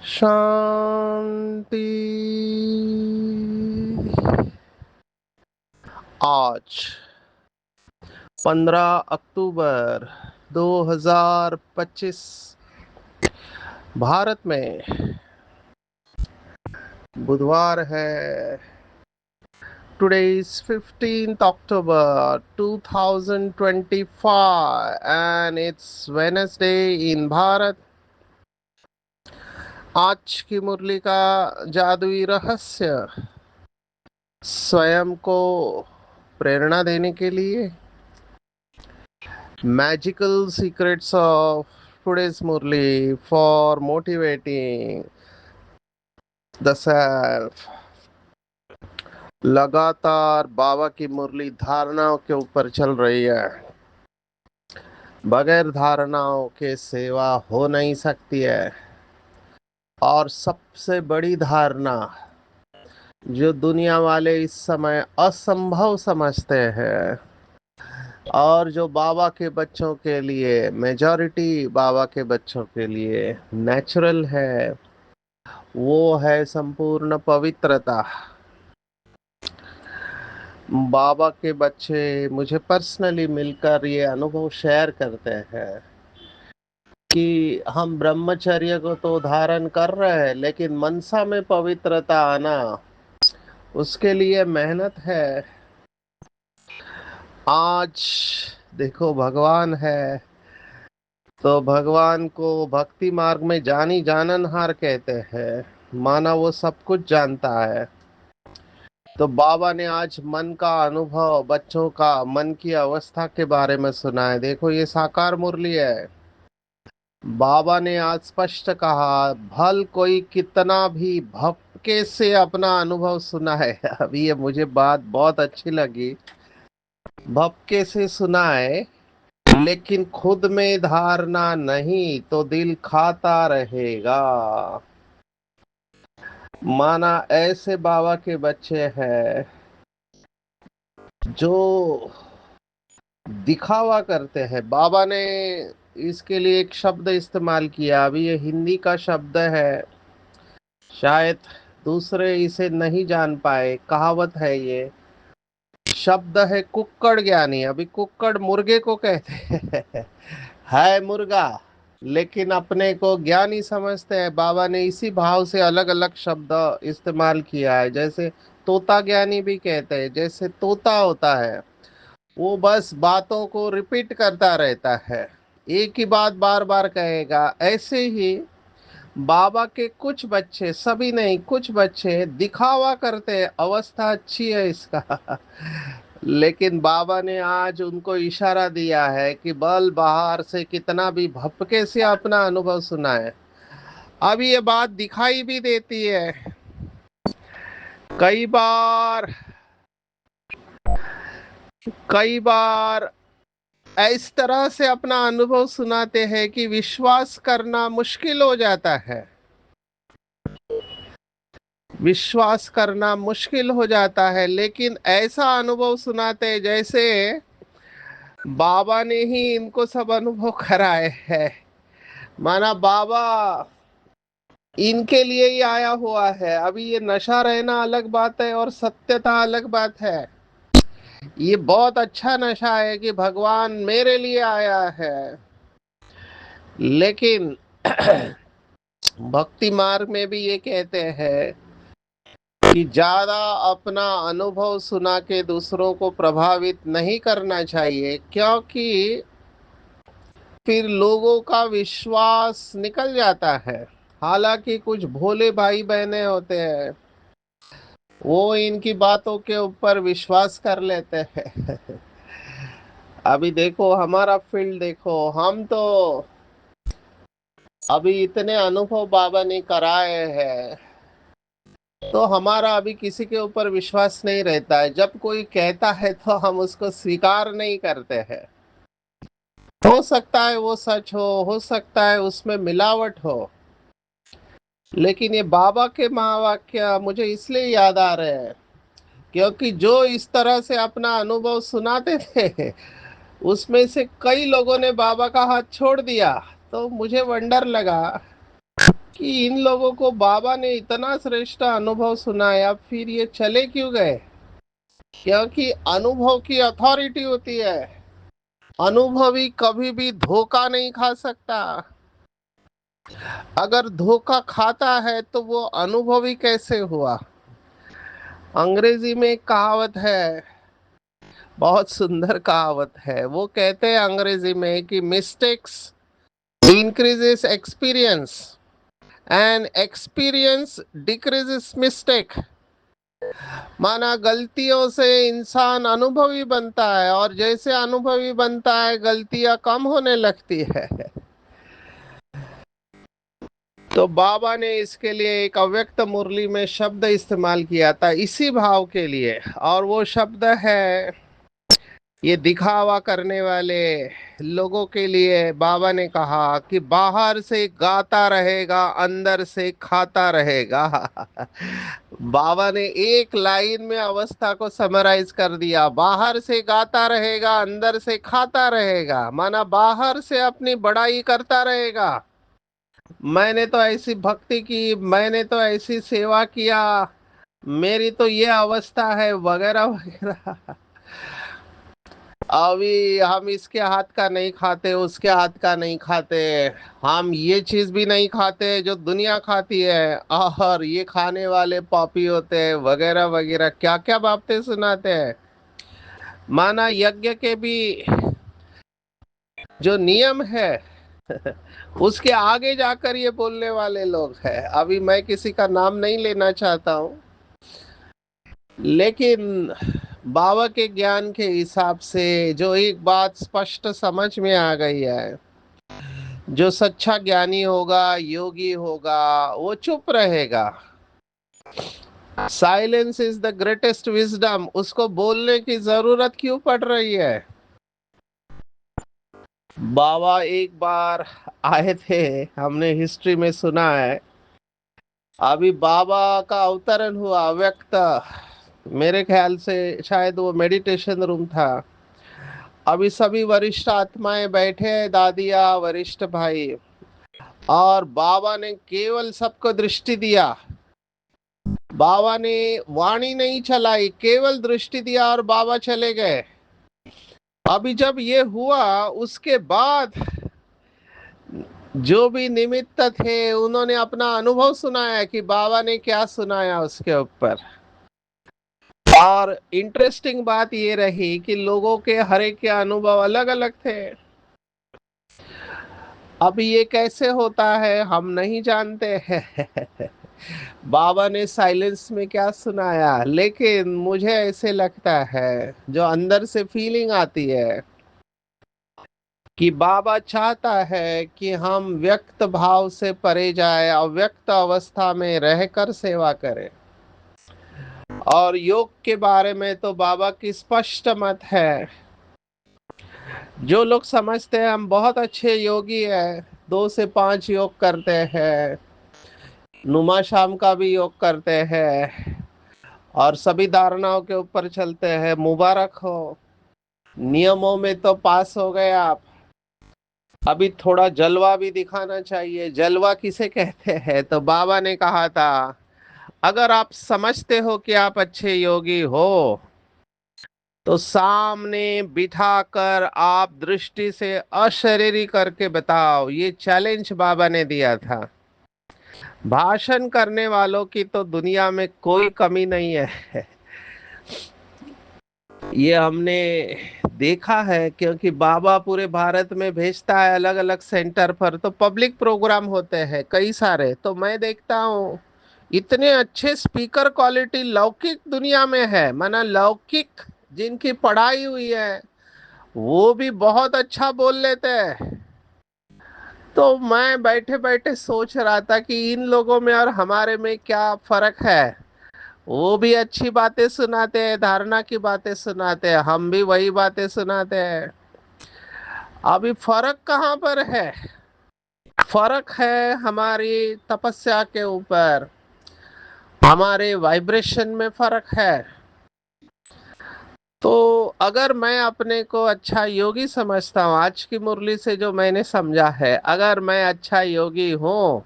शांति। आज 15 अक्टूबर 2025 भारत में बुधवार है। Today is 15th October 2025 and it's Wednesday in Bharat. आज की मुरली का जादुई रहस्य स्वयं को प्रेरणा देने के लिए magical secrets of today's Murli for motivating the self. लगातार बाबा की मुरली धारणाओं के ऊपर चल रही है। बगैर धारणाओं के सेवा हो नहीं सकती है। और सबसे बड़ी धारणा जो दुनिया वाले इस समय असंभव समझते हैं और जो बाबा के बच्चों के लिए, मेजॉरिटी बाबा के बच्चों के लिए नेचुरल है, वो है संपूर्ण पवित्रता। बाबा के बच्चे मुझे पर्सनली मिलकर ये अनुभव शेयर करते हैं कि हम ब्रह्मचर्य को तो धारण कर रहे हैं, लेकिन मनसा में पवित्रता आना, उसके लिए मेहनत है। आज देखो, भगवान है तो भगवान को भक्ति मार्ग में जानी जाननहार कहते हैं। माना वो सब कुछ जानता है। तो बाबा ने आज मन का अनुभव, बच्चों का मन की अवस्था के बारे में सुना है। देखो, ये साकार मुरली है। बाबा ने आज स्पष्ट कहा, भल कोई कितना भी भपके से अपना अनुभव सुना है। अभी ये मुझे बात बहुत अच्छी लगी। भपके से सुना है, लेकिन खुद में धारणा नहीं तो दिल खाता रहेगा। माना ऐसे बाबा के बच्चे हैं जो दिखावा करते हैं। बाबा ने इसके लिए एक शब्द इस्तेमाल किया, अभी ये हिंदी का शब्द है, शायद दूसरे इसे नहीं जान पाए। कहावत है, ये शब्द है कुक्कड़ ज्ञानी। अभी कुक्कड़ मुर्गे को कहते हैं। है मुर्गा, लेकिन अपने को ज्ञानी समझते हैं। बाबा ने इसी भाव से अलग अलग शब्द इस्तेमाल किया है। जैसे तोता ज्ञानी भी कहते हैं। जैसे तोता होता है, वो बस बातों को रिपीट करता रहता है, एक ही बात बार बार कहेगा। ऐसे ही बाबा के कुछ बच्चे, सभी नहीं, कुछ बच्चे दिखावा करते हैं। अवस्था अच्छी है इसका। लेकिन बाबा ने आज उनको इशारा दिया है कि बल बाहर से कितना भी भपके से अपना अनुभव सुनाए। अब ये बात दिखाई भी देती है। कई बार कई बार इस तरह से अपना अनुभव सुनाते हैं कि विश्वास करना मुश्किल हो जाता है। विश्वास करना मुश्किल हो जाता है, लेकिन ऐसा अनुभव सुनाते हैं जैसे बाबा ने ही इनको सब अनुभव कराए हैं। माना बाबा इनके लिए ही आया हुआ है। अभी ये नशा रहना अलग बात है और सत्यता अलग बात है। ये बहुत अच्छा नशा है कि भगवान मेरे लिए आया है, लेकिन भक्ति मार्ग में भी ये कहते हैं कि ज्यादा अपना अनुभव सुना के दूसरों को प्रभावित नहीं करना चाहिए, क्योंकि फिर लोगों का विश्वास निकल जाता है। हालांकि कुछ भोले भाई बहने होते हैं, वो इनकी बातों के ऊपर विश्वास कर लेते हैं। अभी देखो, हमारा फील्ड देखो, हम तो अभी इतने अनुभव बाबा ने कराए हैं, तो हमारा अभी किसी के ऊपर विश्वास नहीं रहता है। जब कोई कहता है तो हम उसको स्वीकार नहीं करते हैं। हो सकता है वो सच हो सकता है उसमें मिलावट हो, लेकिन ये बाबा के महावाक्य मुझे इसलिए याद आ रहे हैं क्योंकि जो इस तरह से अपना अनुभव सुनाते थे, उसमें से कई लोगों ने बाबा का हाथ छोड़ दिया। तो मुझे वंडर लगा कि इन लोगों को बाबा ने इतना श्रेष्ठ अनुभव सुनाया, फिर ये चले क्यों गए? क्योंकि अनुभव की अथॉरिटी होती है। अनुभवी कभी भी धोखा नहीं खा सकता। अगर धोखा खाता है तो वो अनुभवी कैसे हुआ? अंग्रेजी में एक कहावत है, बहुत सुंदर कहावत है। वो कहते हैं अंग्रेजी में कि mistakes increases experience and experience decreases mistake. माना गलतियों से इंसान अनुभवी बनता है, और जैसे अनुभवी बनता है गलतियां कम होने लगती है। तो बाबा ने इसके लिए एक अव्यक्त मुरली में शब्द इस्तेमाल किया था इसी भाव के लिए, और वो शब्द है, ये दिखावा करने वाले लोगों के लिए बाबा ने कहा कि बाहर से गाता रहेगा, अंदर से खाता रहेगा। बाबा ने एक लाइन में अवस्था को समराइज कर दिया। बाहर से गाता रहेगा, अंदर से खाता रहेगा, माना बाहर से अपनी बड़ाई करता रहेगा, मैंने तो ऐसी भक्ति की, मैंने तो ऐसी सेवा किया, मेरी तो ये अवस्था है, वगैरह वगैरह। अभी हम इसके हाथ का नहीं खाते, उसके हाथ का नहीं खाते, हम ये चीज भी नहीं खाते जो दुनिया खाती है, और ये खाने वाले पापी होते हैं, वगैरह वगैरह, क्या क्या बातें सुनाते हैं। माना यज्ञ के भी जो नियम है, उसके आगे जाकर ये बोलने वाले लोग हैं। अभी मैं किसी का नाम नहीं लेना चाहता हूँ, लेकिन बाबा के ज्ञान के हिसाब से जो एक बात स्पष्ट समझ में आ गई है, जो सच्चा ज्ञानी होगा, योगी होगा, वो चुप रहेगा। Silence is the greatest wisdom. उसको बोलने की जरूरत क्यों पड़ रही है? बाबा एक बार आए थे, हमने हिस्ट्री में सुना है। अभी बाबा का अवतरण हुआ व्यक्त, मेरे ख्याल से शायद वो मेडिटेशन रूम था। अभी सभी वरिष्ठ आत्माएं बैठे हैं, दादिया, वरिष्ठ भाई, और बाबा ने केवल सबको दृष्टि दिया। बाबा ने वाणी नहीं चलाई, केवल दृष्टि दिया और बाबा चले गए। अभी जब ये हुआ, उसके बाद जो भी निमित्त थे उन्होंने अपना अनुभव सुनाया कि बाबा ने क्या सुनाया उसके ऊपर। और इंटरेस्टिंग बात ये रही कि लोगों के हर एक के अनुभव अलग अलग थे। अब ये कैसे होता है हम नहीं जानते हैं। बाबा ने साइलेंस में क्या सुनाया, लेकिन मुझे ऐसे लगता है, जो अंदर से फीलिंग आती है, कि बाबा चाहता है कि हम व्यक्त भाव से परे जाए, अव्यक्त अवस्था में रहकर सेवा करें। और योग के बारे में तो बाबा की स्पष्ट मत है। जो लोग समझते हैं हम बहुत अच्छे योगी हैं, 2 से 5 योग करते हैं, नुमा शाम का भी योग करते हैं, और सभी धारणाओं के ऊपर चलते हैं, मुबारक हो, नियमों में तो पास हो गए आप। अभी थोड़ा जलवा भी दिखाना चाहिए। जलवा किसे कहते हैं? तो बाबा ने कहा था, अगर आप समझते हो कि आप अच्छे योगी हो, तो सामने बिठाकर आप दृष्टि से अशरीरी करके बताओ। ये चैलेंज बाबा ने दिया था। भाषण करने वालों की तो दुनिया में कोई कमी नहीं है। ये हमने देखा है, क्योंकि बाबा पूरे भारत में भेजता है अलग अलग सेंटर पर, तो पब्लिक प्रोग्राम होते हैं कई सारे, तो मैं देखता हूँ इतने अच्छे स्पीकर क्वालिटी लौकिक दुनिया में है। माना लौकिक जिनकी पढ़ाई हुई है वो भी बहुत अच्छा बोल लेते हैं। तो मैं बैठे बैठे सोच रहा था कि इन लोगों में और हमारे में क्या फर्क है। वो भी अच्छी बातें सुनाते हैं, धारणा की बातें सुनाते हैं, हम भी वही बातें सुनाते हैं। अभी फर्क कहाँ पर है? फर्क है हमारी तपस्या के ऊपर, हमारे वाइब्रेशन में फर्क है। तो अगर मैं अपने को अच्छा योगी समझता हूँ, आज की मुरली से जो मैंने समझा है, अगर मैं अच्छा योगी हूँ,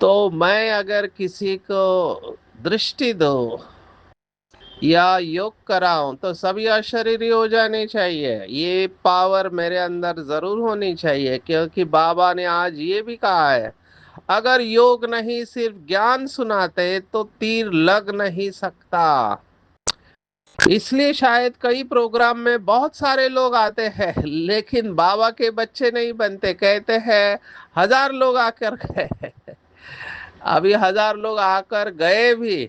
तो मैं अगर किसी को दृष्टि दूं या योग कराऊं तो सभी अशरीरी हो जाने चाहिए। ये पावर मेरे अंदर जरूर होनी चाहिए, क्योंकि बाबा ने आज ये भी कहा है, अगर योग नहीं सिर्फ ज्ञान सुनाते तो तीर लग नहीं सकता। इसलिए शायद कई प्रोग्राम में बहुत सारे लोग आते हैं, लेकिन बाबा के बच्चे नहीं बनते। कहते हैं 1000 लोग आकर गए, अभी 1000 लोग आकर गए भी,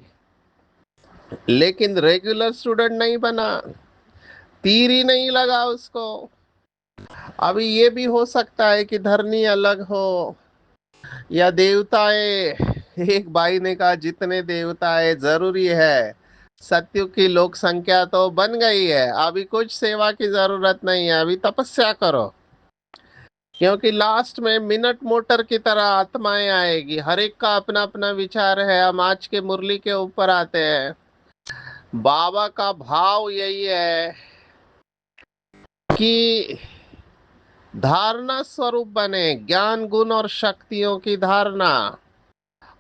लेकिन रेगुलर स्टूडेंट नहीं बना, तीर ही नहीं लगा उसको। अभी ये भी हो सकता है कि धरनी अलग हो या देवताएं, एक भाई ने कहा जितने देवताएं जरूरी है, सत्युग की लोक संख्या तो बन गई है, अभी कुछ सेवा की जरूरत नहीं है, अभी तपस्या करो। क्योंकि लास्ट में मिनट मोटर की तरह आत्माएं आएगी, हर एक का अपना अपना विचार है। हम आज के मुरली के ऊपर आते हैं। बाबा का भाव यही है कि धारणा स्वरूप बने, ज्ञान गुण और शक्तियों की धारणा।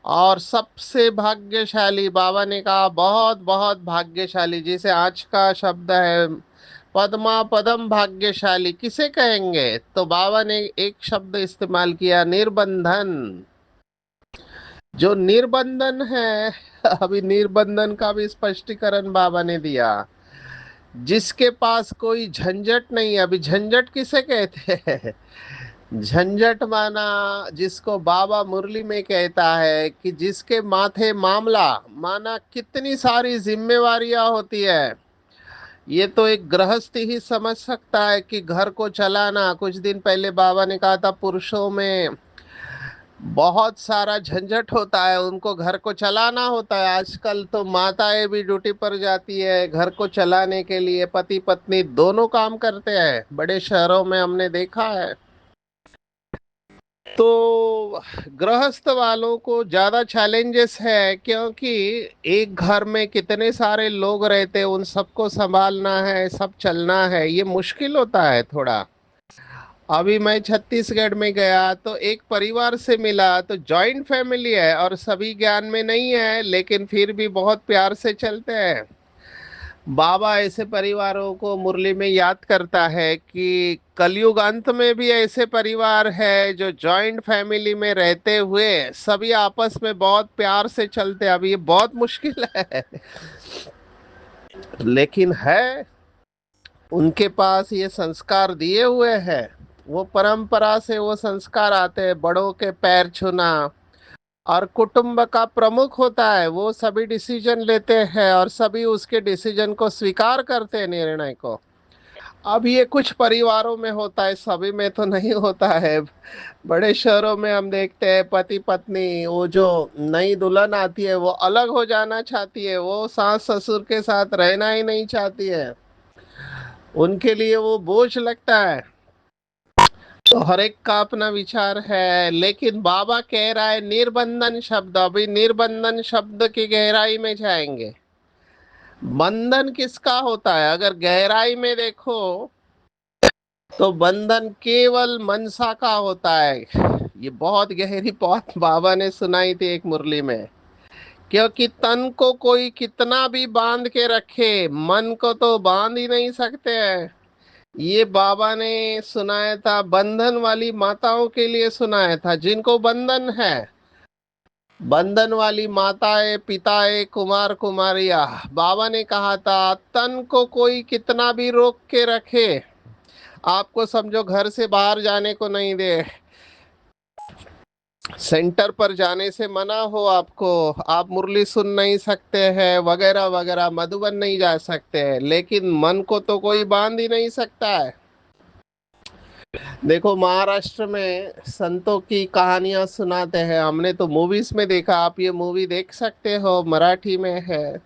और सबसे भाग्यशाली, बाबा ने कहा बहुत बहुत भाग्यशाली, जिसे आज का शब्द है पद्मा पदम भाग्यशाली, किसे कहेंगे? तो बाबा ने एक शब्द इस्तेमाल किया, निर्बंधन। जो निर्बंधन है, अभी निर्बंधन का भी स्पष्टीकरण बाबा ने दिया। जिसके पास कोई झंझट नहीं है। अभी झंझट किसे कहते हैं? झंझट माना, जिसको बाबा मुरली में कहता है कि जिसके माथे मामला, माना कितनी सारी जिम्मेवारियां होती है। ये तो एक गृहस्थी ही समझ सकता है कि घर को चलाना। कुछ दिन पहले बाबा ने कहा था पुरुषों में बहुत सारा झंझट होता है, उनको घर को चलाना होता है। आजकल तो माताएं भी ड्यूटी पर जाती है घर को चलाने के लिए, पति पत्नी दोनों काम करते हैं, बड़े शहरों में हमने देखा है। तो गृहस्थ वालों को ज्यादा चैलेंजेस है, क्योंकि एक घर में कितने सारे लोग रहते हैं, उन सबको संभालना है, सब चलना है, ये मुश्किल होता है थोड़ा। अभी मैं छत्तीसगढ़ में गया तो एक परिवार से मिला, तो जॉइंट फैमिली है और सभी ज्ञान में नहीं है, लेकिन फिर भी बहुत प्यार से चलते हैं। बाबा ऐसे परिवारों को मुरली में याद करता है कि कलयुग अंत में भी ऐसे परिवार है जो जॉइंट फैमिली में रहते हुए सभी आपस में बहुत प्यार से चलते हैं। अब ये बहुत मुश्किल है, लेकिन है, उनके पास ये संस्कार दिए हुए हैं। वो परंपरा से वो संस्कार आते हैं, बड़ों के पैर छूना। और कुटुंब का प्रमुख होता है, वो सभी डिसीजन लेते हैं और सभी उसके डिसीजन को स्वीकार करते हैं, निर्णय को। अब ये कुछ परिवारों में होता है, सभी में तो नहीं होता है। बड़े शहरों में हम देखते हैं पति पत्नी, वो जो नई दुल्हन आती है वो अलग हो जाना चाहती है, वो सास ससुर के साथ रहना ही नहीं चाहती है, उनके लिए वो बोझ लगता है। तो हर एक का अपना विचार है, लेकिन बाबा कह रहा है निर्बंधन शब्द। अभी निर्बंधन शब्द की गहराई में जाएंगे। बंधन किसका होता है? अगर गहराई में देखो तो बंधन केवल मनसा का होता है। ये बहुत गहरी बात बाबा ने सुनाई थी एक मुरली में। क्योंकि तन को कोई कितना भी बांध के रखे, मन को तो बांध ही नहीं सकते हैं। ये बाबा ने सुनाया था, बंधन वाली माताओं के लिए सुनाया था, जिनको बंधन है। बंधन वाली माताएं, पिताएं, कुमार कुमारियां, बाबा ने कहा था तन को कोई कितना भी रोक के रखे, आपको समझो घर से बाहर जाने को नहीं दे, सेंटर पर जाने से मना हो आपको, आप मुरली सुन नहीं सकते हैं वगैरह वगैरह, मधुबन नहीं जा सकते हैं, लेकिन मन को तो कोई बांध ही नहीं सकता है। देखो, महाराष्ट्र में संतों की कहानियां सुनाते हैं, हमने तो मूवीज में देखा, आप ये मूवी देख सकते हो, मराठी में है।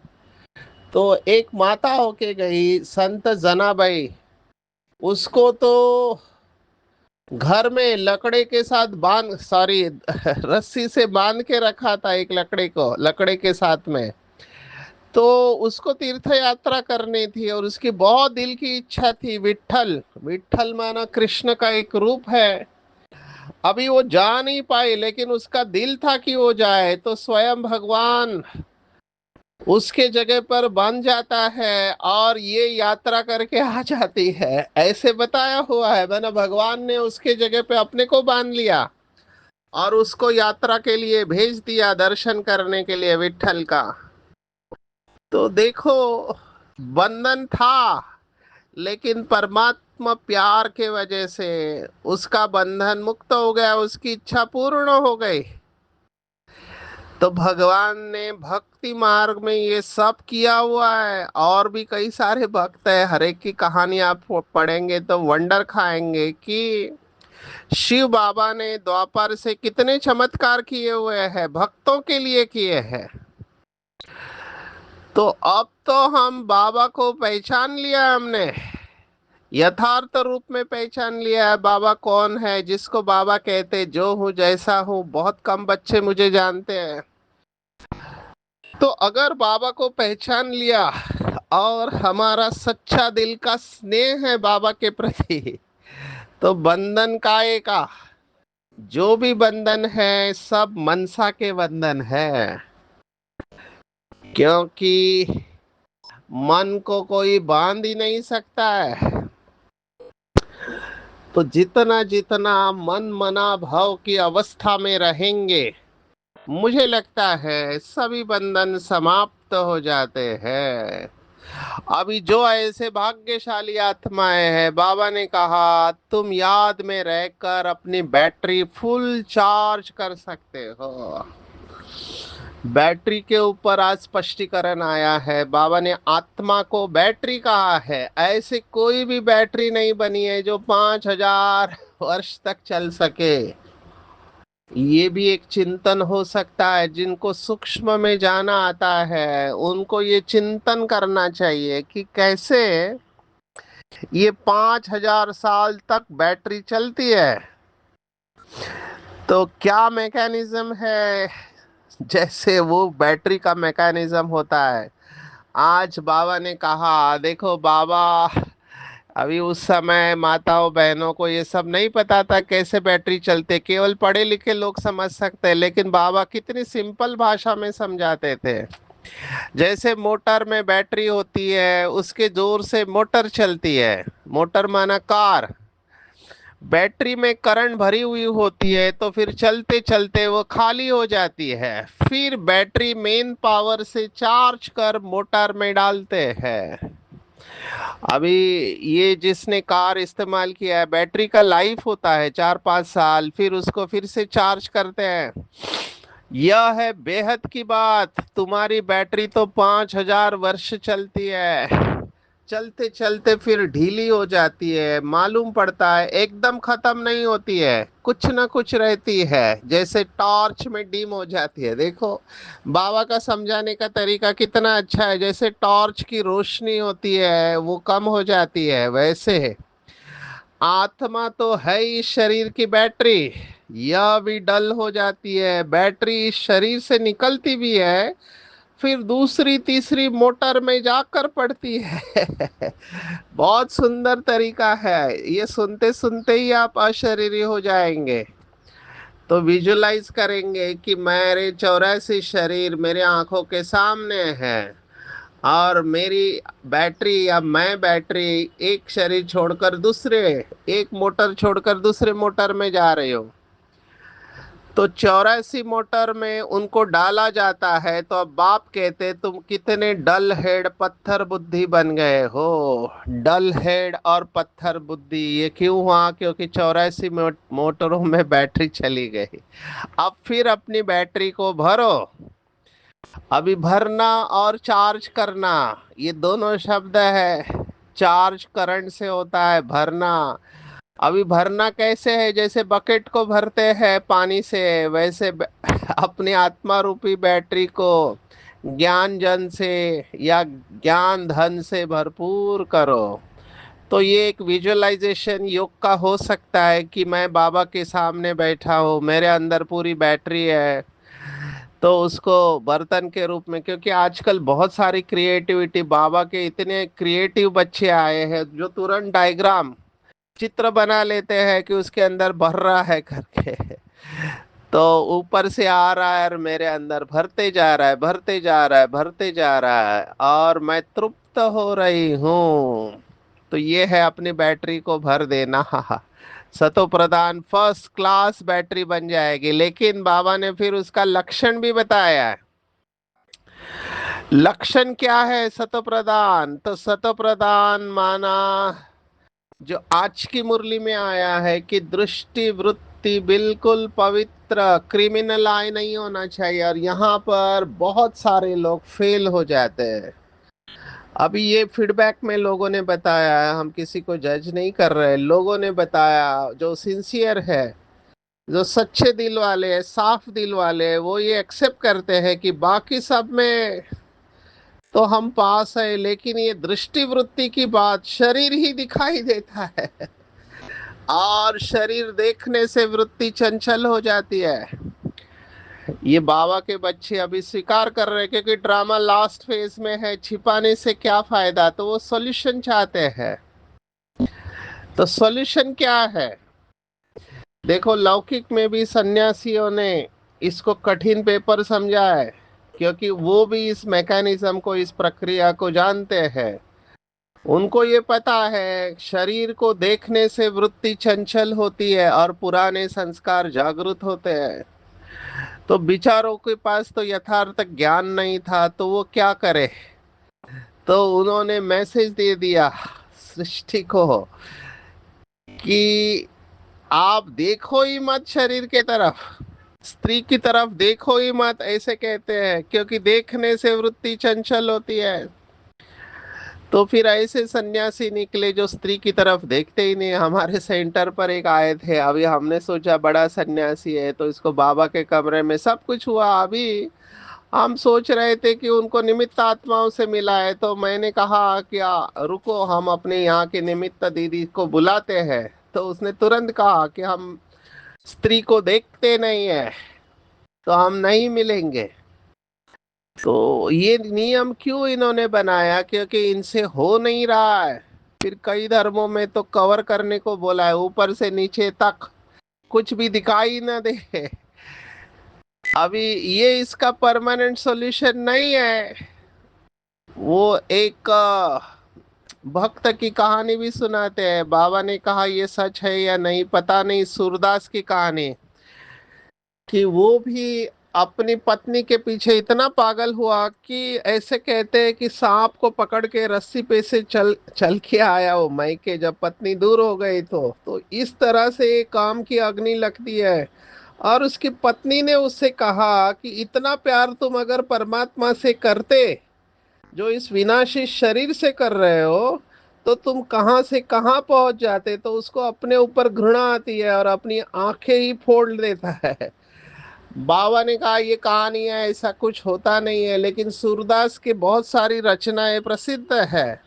तो एक माता होके गई संत जनाबाई, उसको तो घर में लकड़े के साथ बांध, सॉरी, रस्सी से बांध के रखा था, एक लकड़े को लकड़े के साथ में। तो उसको तीर्थ यात्रा करनी थी और उसकी बहुत दिल की इच्छा थी। विट्ठल, विट्ठल माना कृष्ण का एक रूप है। अभी वो जा नहीं पाई, लेकिन उसका दिल था कि वो जाए, तो स्वयं भगवान उसके जगह पर बन जाता है और ये यात्रा करके आ जाती है। ऐसे बताया हुआ है, मैंने भगवान ने उसके जगह पे अपने को बांध लिया और उसको यात्रा के लिए भेज दिया, दर्शन करने के लिए विट्ठल का। तो देखो, बंधन था, लेकिन परमात्मा प्यार के वजह से उसका बंधन मुक्त हो गया, उसकी इच्छा पूर्ण हो गई। तो भगवान ने भक्ति मार्ग में ये सब किया हुआ है, और भी कई सारे भक्त है, हर एक की कहानी आप पढ़ेंगे तो वंडर खाएंगे कि शिव बाबा ने द्वापर से कितने चमत्कार किए हुए हैं, भक्तों के लिए किए हैं। तो अब तो हम बाबा को पहचान लिया हमने, यथार्थ रूप में पहचान लिया है बाबा कौन है, जिसको बाबा कहते जो हूँ जैसा हूँ। बहुत कम बच्चे मुझे जानते हैं। तो अगर बाबा को पहचान लिया और हमारा सच्चा दिल का स्नेह है बाबा के प्रति, तो बंधन काहे का, जो भी बंधन है सब मनसा के बंधन है। क्योंकि मन को कोई बांध ही नहीं सकता है। तो जितना जितना मन मना भाव की अवस्था में रहेंगे, मुझे लगता है सभी बंधन समाप्त हो जाते हैं। अभी जो ऐसे भाग्यशाली आत्माएं हैं, बाबा ने कहा तुम याद में रहकर अपनी बैटरी फुल चार्ज कर सकते हो। बैटरी के ऊपर आज स्पष्टीकरण आया है, बाबा ने आत्मा को बैटरी कहा है। ऐसे कोई भी बैटरी नहीं बनी है जो 5,000 वर्ष तक चल सके। ये भी एक चिंतन हो सकता है, जिनको सूक्ष्म में जाना आता है उनको ये चिंतन करना चाहिए कि कैसे ये 5,000 साल तक बैटरी चलती है। तो क्या मैकेनिज्म है, जैसे वो बैटरी का मैकेनिज्म होता है। आज बाबा ने कहा, देखो बाबा, अभी उस समय माताओं बहनों को ये सब नहीं पता था कैसे बैटरी चलते, केवल पढ़े लिखे लोग समझ सकते हैं, लेकिन बाबा कितनी सिंपल भाषा में समझाते थे। जैसे मोटर में बैटरी होती है, उसके जोर से मोटर चलती है, मोटर माना कार। बैटरी में करंट भरी हुई होती है तो फिर चलते चलते वो खाली हो जाती है, फिर बैटरी मेन पावर से चार्ज कर मोटर में डालते हैं। अभी ये जिसने कार इस्तेमाल किया है, बैटरी का लाइफ होता है 4-5 साल, फिर उसको फिर से चार्ज करते हैं। यह है बेहद की बात, तुम्हारी बैटरी तो 5,000 वर्ष चलती है, चलते चलते फिर ढीली हो जाती है, मालूम पड़ता है एकदम खत्म नहीं होती है, कुछ ना कुछ रहती है, जैसे टॉर्च में डिम हो जाती है। देखो, बाबा का समझाने का तरीका कितना अच्छा है, जैसे टॉर्च की रोशनी होती है वो कम हो जाती है, वैसे आत्मा तो है इस शरीर की बैटरी, यह भी डल हो जाती है। बैटरी इस शरीर से निकलती भी है, फिर दूसरी तीसरी मोटर में जाकर पड़ती है। बहुत सुंदर तरीका है, ये सुनते सुनते ही आप अशरीरी हो जाएंगे। तो विजुलाइज करेंगे कि मेरे 84 शरीर मेरे आंखों के सामने है, और मेरी बैटरी या मैं बैटरी एक शरीर छोड़कर दूसरे, एक मोटर छोड़कर दूसरे मोटर में जा रही हूँ। तो 84 मोटर में उनको डाला जाता है। तो अब बाप कहते तुम कितने डल हेड पत्थर बुद्धि बन गए हो। डल हेड और पत्थर बुद्धि ये क्यों हुआ, क्योंकि 84 मोटरों में बैटरी चली गई। अब फिर अपनी बैटरी को भरो। अभी भरना और चार्ज करना, ये दोनों शब्द है। चार्ज करंट से होता है, भरना अभी भरना कैसे है, जैसे बकेट को भरते हैं पानी से, वैसे अपनी आत्मा रूपी बैटरी को ज्ञान जन से या ज्ञान धन से भरपूर करो। तो ये एक विजुअलाइजेशन योग का हो सकता है कि मैं बाबा के सामने बैठा हूँ, मेरे अंदर पूरी बैटरी है। तो उसको बर्तन के रूप में, क्योंकि आजकल बहुत सारी क्रिएटिविटी, बाबा के इतने क्रिएटिव बच्चे आए हैं जो तुरंत डायग्राम चित्र बना लेते हैं कि उसके अंदर भर रहा है करके। तो ऊपर से आ रहा है और मेरे अंदर भरते जा रहा है, भरते जा रहा है, भरते जा रहा है, और मैं तृप्त हो रही हूँ। तो ये है अपनी बैटरी को भर देना। सतो प्रधान फर्स्ट क्लास बैटरी बन जाएगी। लेकिन बाबा ने फिर उसका लक्षण भी बताया है। लक्षण क्या है सतो प्रधान? तो सतो प्रधान माना जो आज की मुरली में आया है कि दृष्टि वृत्ति बिल्कुल पवित्र, क्रिमिनल आई नहीं होना चाहिए। और यहाँ पर बहुत सारे लोग फेल हो जाते हैं। अभी ये फीडबैक में लोगों ने बताया है, हम किसी को जज नहीं कर रहे, लोगों ने बताया जो सिंसियर है, जो सच्चे दिल वाले हैं, साफ दिल वाले हैं, वो ये एक्सेप्ट करते हैं कि बाकी सब में तो हम पास है, लेकिन ये दृष्टि वृत्ति की बात, शरीर ही दिखाई देता है और शरीर देखने से वृत्ति चंचल हो जाती है। ये बाबा के बच्चे अभी स्वीकार कर रहे हैं, क्योंकि ड्रामा लास्ट फेज में है, छिपाने से क्या फायदा, तो वो सॉल्यूशन चाहते हैं। तो सॉल्यूशन क्या है? देखो, लौकिक में भी सन्यासियों ने इसको कठिन पेपर समझा है, क्योंकि वो भी इस मैकेनिज्म को, इस प्रक्रिया को जानते हैं। उनको ये पता है शरीर को देखने से वृत्ति चंचल होती है और पुराने संस्कार जागृत होते हैं। तो विचारों के पास तो यथार्थ ज्ञान नहीं था, तो वो क्या करे? तो उन्होंने मैसेज दे दिया सृष्टि को कि आप देखो ही मत शरीर के तरफ, स्त्री की तरफ देखो ही मत, ऐसे कहते हैं, क्योंकि देखने से वृत्ति चंचल होती है। तो फिर ऐसे सन्यासी निकले जो स्त्री की तरफ देखते ही नहीं। हमारे सेंटर पर एक आए थे, अभी हमने सोचा बड़ा सन्यासी है तो इसको बाबा के कमरे में सब कुछ हुआ। अभी हम सोच रहे थे कि उनको निमित्त आत्माओं से मिला है, तो मैंने कहा कि रुको, हम अपने यहाँ के निमित्त दीदी को बुलाते हैं। तो उसने तुरंत कहा कि हम स्त्री को देखते नहीं है, तो हम नहीं मिलेंगे। तो ये नियम क्यों इन्होंने बनाया? क्योंकि इनसे हो नहीं रहा है। फिर कई धर्मों में तो कवर करने को बोला है, ऊपर से नीचे तक कुछ भी दिखाई ना दे। अभी ये इसका परमानेंट सॉल्यूशन नहीं है। वो एक भक्त की कहानी भी सुनाते हैं। बाबा ने कहा ये सच है या नहीं पता नहीं, सूरदास की कहानी, कि वो भी अपनी पत्नी के पीछे इतना पागल हुआ कि ऐसे कहते हैं कि सांप को पकड़ के रस्सी पे से चल चल के आया वो मायके, जब पत्नी दूर हो गई तो इस तरह से काम की अग्नि लगती है। और उसकी पत्नी ने उससे कहा कि इतना प्यार तुम अगर परमात्मा से करते जो इस विनाशी शरीर से कर रहे हो, तो तुम कहाँ से कहाँ पहुंच जाते। तो उसको अपने ऊपर घृणा आती है और अपनी आंखें ही फोड़ देता है। बाबा ने कहा ये कहानी है, ऐसा कुछ होता नहीं है, लेकिन सूरदास की बहुत सारी रचनाएं प्रसिद्ध है।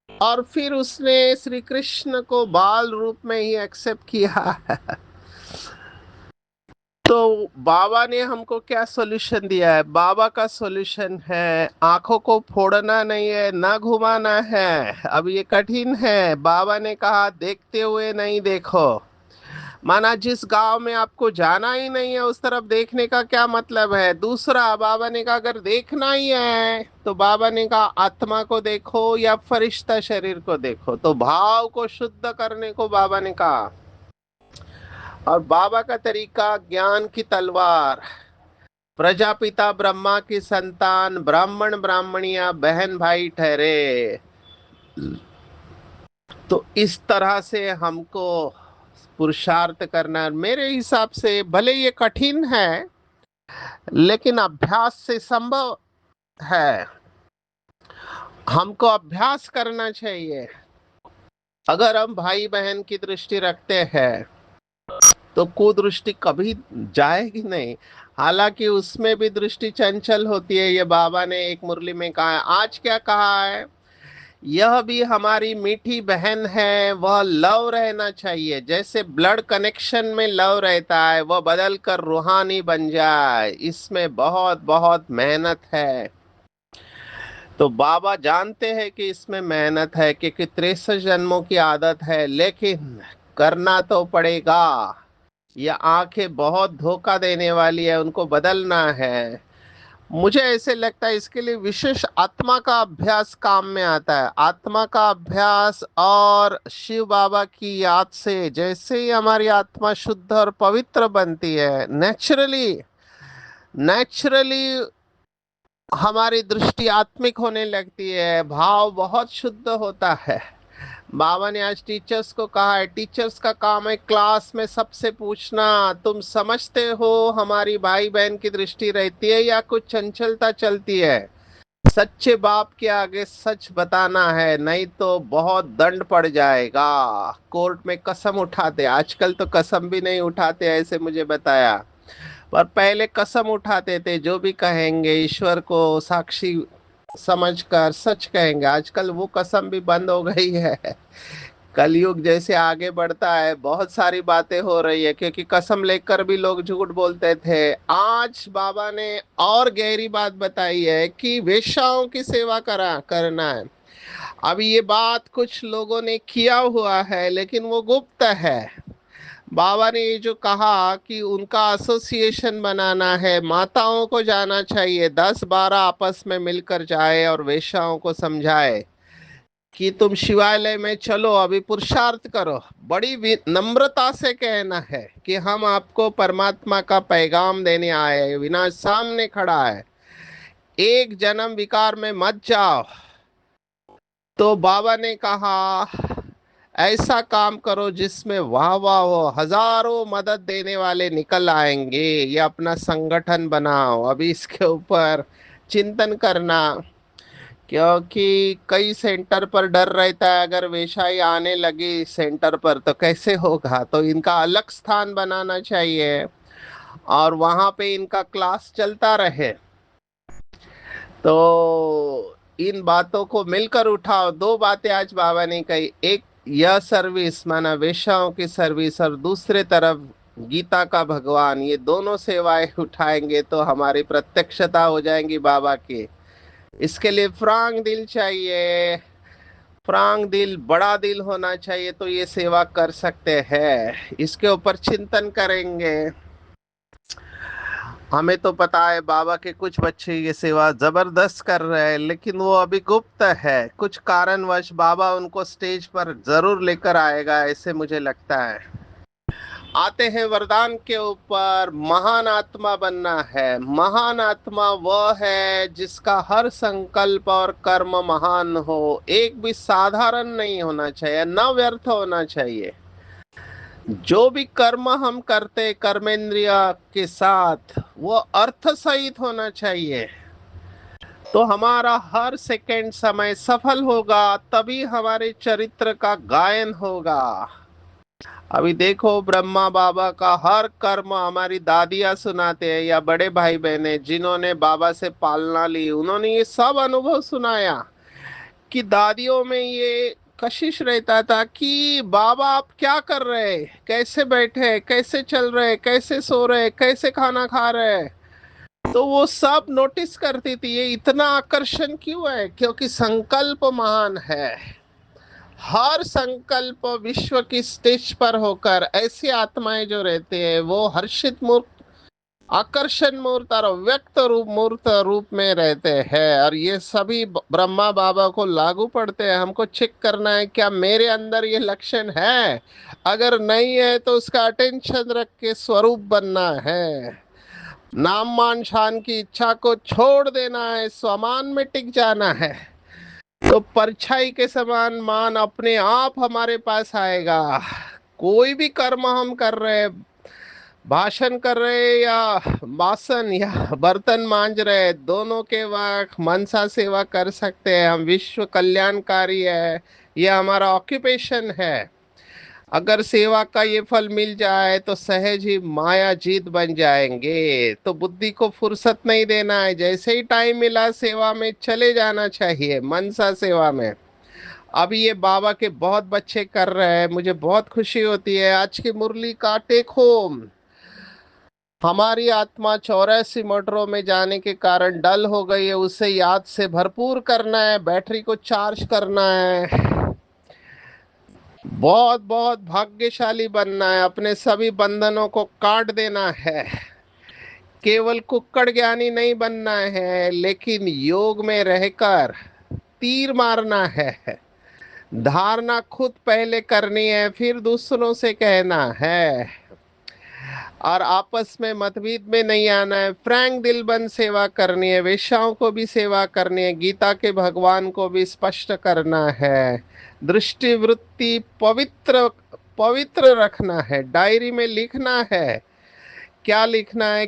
और फिर उसने श्री कृष्ण को बाल रूप में ही एक्सेप्ट किया। तो बाबा ने हमको क्या सॉल्यूशन दिया है? बाबा का सॉल्यूशन है आंखों को फोड़ना नहीं है, ना घुमाना है। अब ये कठिन है। बाबा ने कहा देखते हुए नहीं देखो। माना जिस गांव में आपको जाना ही नहीं है उस तरफ देखने का क्या मतलब है? दूसरा, बाबा ने कहा अगर देखना ही है तो बाबा ने कहा आत्मा को देखो या फरिश्ता शरीर को देखो। तो भाव को शुद्ध करने को बाबा ने कहा। और बाबा का तरीका ज्ञान की तलवार, प्रजापिता ब्रह्मा की संतान, ब्राह्मण ब्राह्मणिया बहन भाई ठहरे। तो इस तरह से हमको पुरुषार्थ करना, मेरे हिसाब से भले ये कठिन है लेकिन अभ्यास से संभव है। हमको अभ्यास करना चाहिए। अगर हम भाई बहन की दृष्टि रखते हैं तो कुदृष्टि कभी जाएगी नहीं। हालांकि उसमें भी दृष्टि चंचल होती है, ये बाबा ने एक मुरली में कहा है। आज क्या कहा है, यह भी हमारी मीठी बहन है, वह लव रहना चाहिए, जैसे ब्लड कनेक्शन में लव रहता है, वह बदल कर रूहानी बन जाए, इसमें बहुत बहुत मेहनत है। तो बाबा जानते हैं कि इसमें मेहनत है, क्योंकि 63 जन्मों की आदत है, लेकिन करना तो पड़ेगा। ये आंखें बहुत धोखा देने वाली है, उनको बदलना है। मुझे ऐसे लगता है इसके लिए विशेष आत्मा का अभ्यास काम में आता है। आत्मा का अभ्यास और शिव बाबा की याद से जैसे ही हमारी आत्मा शुद्ध और पवित्र बनती है, नेचुरली नेचुरली हमारी दृष्टि आत्मिक होने लगती है, भाव बहुत शुद्ध होता है। बाबा ने आज टीचर्स को कहा है, टीचर्स का काम है क्लास में सबसे पूछना, तुम समझते हो हमारी भाई बहन की दृष्टि रहती है या कुछ चंचलता चलती है। सच्चे बाप के आगे सच बताना है, नहीं तो बहुत दंड पड़ जाएगा। कोर्ट में कसम उठाते, आजकल तो कसम भी नहीं उठाते, ऐसे मुझे बताया। पर पहले कसम उठाते थे, जो भी कहेंगे ईश्वर को साक्षी समझकर सच कहेंगे। आजकल वो कसम भी बंद हो गई है। कलयुग जैसे आगे बढ़ता है, बहुत सारी बातें हो रही है, क्योंकि कसम लेकर भी लोग झूठ बोलते थे। आज बाबा ने और गहरी बात बताई है कि वेश्याओं की सेवा करा करना है। अभी ये बात कुछ लोगों ने किया हुआ है, लेकिन वो गुप्त है। बाबा ने ये जो कहा कि उनका एसोसिएशन बनाना है, माताओं को जाना चाहिए, 10-12 आपस में मिलकर जाए और वेश्याओं को समझाए कि तुम शिवालय में चलो, अभी पुरुषार्थ करो। बड़ी नम्रता से कहना है कि हम आपको परमात्मा का पैगाम देने आए हैं, विनाश सामने खड़ा है, एक जन्म विकार में मत जाओ। तो बाबा ने कहा ऐसा काम करो जिसमें वाह वाह हो, हजारों मदद देने वाले निकल आएंगे, ये अपना संगठन बनाओ। अभी इसके ऊपर चिंतन करना, क्योंकि कई सेंटर पर डर रहता है, अगर वेश्याएं आने लगी सेंटर पर तो कैसे होगा। तो इनका अलग स्थान बनाना चाहिए और वहां पे इनका क्लास चलता रहे। तो इन बातों को मिलकर उठाओ। दो बातें आज बाबा ने कही, एक यह सर्विस माना वेश्याओं की सर्विस, और दूसरे तरफ गीता का भगवान, ये दोनों सेवाएं उठाएंगे तो हमारी प्रत्यक्षता हो जाएंगी बाबा की। इसके लिए फ्रांग दिल चाहिए, फ्रांग दिल, बड़ा दिल होना चाहिए, तो ये सेवा कर सकते हैं। इसके ऊपर चिंतन करेंगे। हमें तो पता है बाबा के कुछ बच्चे ये सेवा जबरदस्त कर रहे हैं, लेकिन वो अभी गुप्त है। कुछ कारणवश बाबा उनको स्टेज पर जरूर लेकर आएगा, ऐसे मुझे लगता है। आते हैं वरदान के ऊपर। महान आत्मा बनना है। महान आत्मा वह है जिसका हर संकल्प और कर्म महान हो, एक भी साधारण नहीं होना चाहिए, न व्यर्थ होना चाहिए। जो भी कर्म हम करते कर्मेंद्रिय के साथ, वो अर्थ सहित होना चाहिए। तो हमारा हर सेकंड समय सफल होगा, तभी हमारे चरित्र का गायन होगा। अभी देखो ब्रह्मा बाबा का हर कर्म हमारी दादियां सुनाते हैं या बड़े भाई बहने जिन्होंने बाबा से पालना ली, उन्होंने ये सब अनुभव सुनाया कि दादियों में ये कशिश रहता था कि बाबा आप क्या कर रहे, कैसे बैठे, कैसे चल रहे, कैसे सो रहे, कैसे खाना खा रहे। तो वो सब नोटिस करती थी, ये इतना आकर्षण क्यों है, क्योंकि संकल्प महान है। हर संकल्प विश्व की स्टेज पर होकर ऐसी आत्माएं जो रहते हैं वो हर्षित मूर्त, आकर्षण मूर्त और व्यक्त रूप मूर्त रूप में रहते हैं। और ये सभी ब्रह्मा बाबा को लागू पड़ते हैं। हमको चेक करना है क्या मेरे अंदर ये लक्षण है, अगर नहीं है तो उसका अटेंशन रख के स्वरूप बनना है। नाम मान शान की इच्छा को छोड़ देना है, स्वमान में टिक जाना है। तो परछाई के समान मान अपने आप हमारे पास आएगा। कोई भी कर्म हम कर रहे हैं, भाषण कर रहे या बासन या बर्तन मांज रहे, दोनों के वक्त मनसा सेवा कर सकते हैं हम। विश्व कल्याणकारी है, ये हमारा ऑक्यूपेशन है। अगर सेवा का ये फल मिल जाए तो सहज ही माया जीत बन जाएंगे। तो बुद्धि को फुर्सत नहीं देना है, जैसे ही टाइम मिला सेवा में चले जाना चाहिए, मनसा सेवा में। अभी ये बाबा के बहुत बच्चे कर रहे हैं, मुझे बहुत खुशी होती है। आज की मुरली का टेक होम, हमारी आत्मा 84 मोटरों में जाने के कारण डल हो गई है, उसे याद से भरपूर करना है, बैटरी को चार्ज करना है, बहुत बहुत भाग्यशाली बनना है, अपने सभी बंधनों को काट देना है। केवल कुक्कड़ ज्ञानी नहीं बनना है, लेकिन योग में रहकर तीर मारना है। धारणा खुद पहले करनी है, फिर दूसरों से कहना है। और आपस में मतभेद में नहीं आना है, फ्रैंक दिल बन सेवा करनी है, वेश्याओं को भी सेवा करनी है, गीता के भगवान को भी स्पष्ट करना है। दृष्टि वृत्ति पवित्र पवित्र रखना है, डायरी में लिखना है। क्या लिखना है?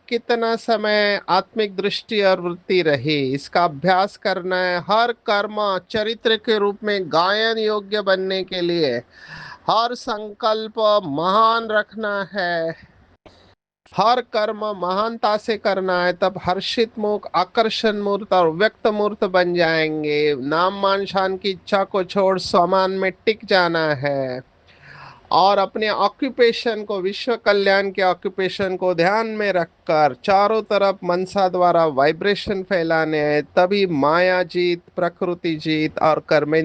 कितना समय आत्मिक दृष्टि और वृत्ति रही, इसका अभ्यास करना है। हर कर्म चरित्र के रूप में गायन योग्य बनने के लिए हर संकल्प महान रखना है, हर कर्म महानता से करना है, तब हर्षित मुख आकर्षण मूर्त और व्यक्त मूर्त बन जाएंगे। नाम मान शान की इच्छा को छोड़ स्वमान में टिक जाना है, और अपने ऑक्यूपेशन को, विश्व कल्याण के ऑक्यूपेशन को ध्यान में रखकर चारों तरफ मनसा द्वारा वाइब्रेशन फैलाने हैं। तभी माया जीत, प्रकृति जीत और कर्मेंद्र